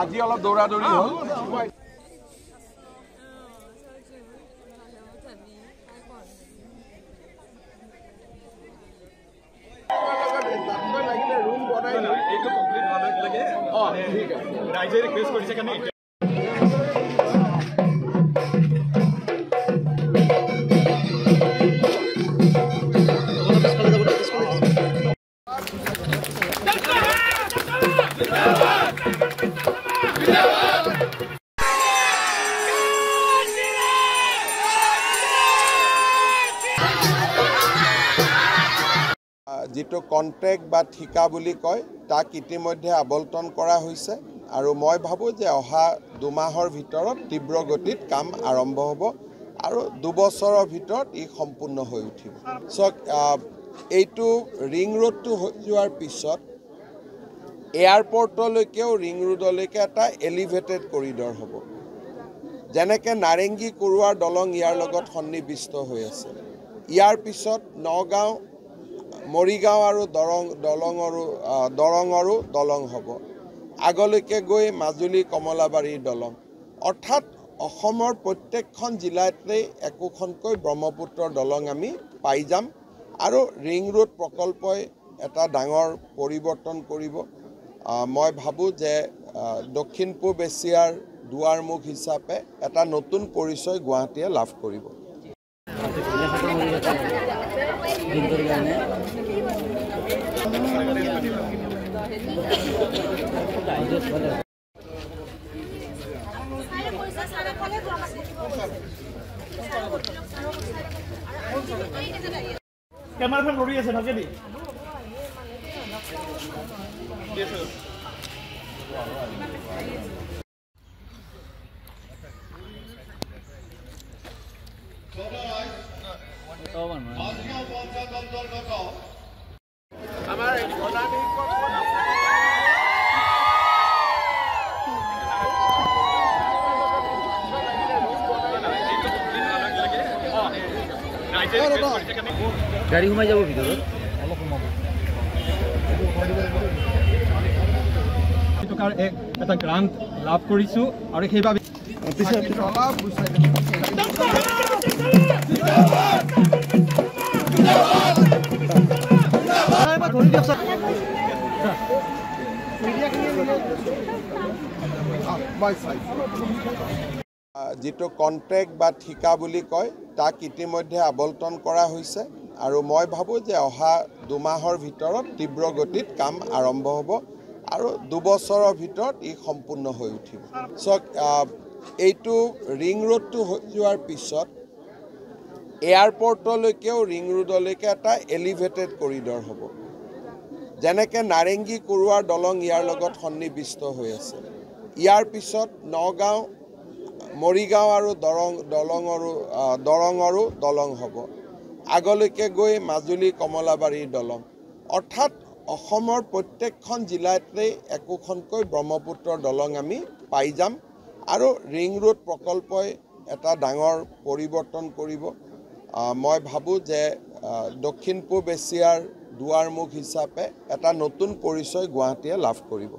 আজি অলপ দৌৰা দৌৰি হ'ল ৰাইজে ৰিকুৱেষ্ট কৰিছে কাৰণে जितो कन्ट्रेक्ट बा ठिका बुली कय ताक इतिमध्ये आबल्टन करा होइसे आरो মই ভাবো যে অহা 2 মাহৰ ভিতৰত তীব্ৰ গতিত কাম আৰম্ভ হ'ব আৰু 2 বছৰৰ ভিতৰত ই সম্পূৰ্ণ হৈ উঠিব সো এইটো ৰিং ৰোডটো যোৱাৰ পিছত এয়াৰপৰ্টলৈকেও ৰিং ৰোডলৈকে এটা এলিভেটেড কৰিডৰ হ'ব যেনেকৈ নাৰেংগী কুৰুৱাৰ দলং ইয়াৰ লগত সন্নিবিষ্ট হৈ আছে ইয়াৰ পিছত নগাঁও মৰিগাঁও আৰু দৰঙৰো দলং হ'ব আগলৈকে গৈ মাজুলী কমলাবাৰীৰ দলং অৰ্থাৎ অসমৰ প্ৰত্যেকখন জিলাতে একোখনকৈ ব্ৰহ্মপুত্ৰৰ দলং আমি পাই যাম আৰু ৰিং ৰোড প্ৰকল্পই এটা ডাঙৰ পৰিৱৰ্তন কৰিব মই ভাবো যে দক্ষিণ পূব এছিয়াৰ দুৱাৰমুখ হিচাপে এটা নতুন পৰিচয় গুৱাহাটীয়ে লাভ কৰিব कैमराफोन रोड़ी আছে ভাগে দি আমাৰ गाड़ी घुमाई যাব ভিতৰত অলপ ঘুমাব টকাৰ এটা গ্ৰান্ট লাভ কৰিছো আৰু সেইভাবে जितो कन्ट्रेक्ट बा ठिका बुली कय ताक इतिमध्ये आबल्टन करा होइसे आरो মই ভাবো যে অহা 2 মাহৰ ভিতৰত তীব্ৰ গতিত কাম আৰম্ভ হ'ব আৰু 2 বছৰৰ ভিতৰত ই সম্পূৰ্ণ হৈ উঠিব সো এইটো ৰিং ৰোডটো যোৱাৰ পিছত এয়াৰপৰ্টলৈকেও ৰিং ৰোডলৈকে এটা এলিভেটেড কৰিডৰ হ'ব যেনেকৈ নাৰেংগী কুৰুৱাৰ দলং ইয়াৰ লগত সন্নিবিষ্ট হৈ আছে ইয়াৰ পিছত নগাঁও মৰিগাঁও আৰু দৰঙৰো দলং হ'ব আগলৈকে গৈ মাজুলী কমলাবাৰীৰ দলং অৰ্থাৎ অসমৰ প্ৰত্যেকখন জিলাতে একোখনকৈ ব্ৰহ্মপুত্ৰৰ দলং আমি পাই যাম আৰু ৰিং ৰোড প্ৰকল্পই এটা ডাঙৰ পৰিৱৰ্তন কৰিব মই ভাবো যে দক্ষিণ পূব এছিয়াৰ দুৱাৰমুখ হিচাপে এটা নতুন পৰিচয় গুৱাহাটীয়ে লাভ কৰিব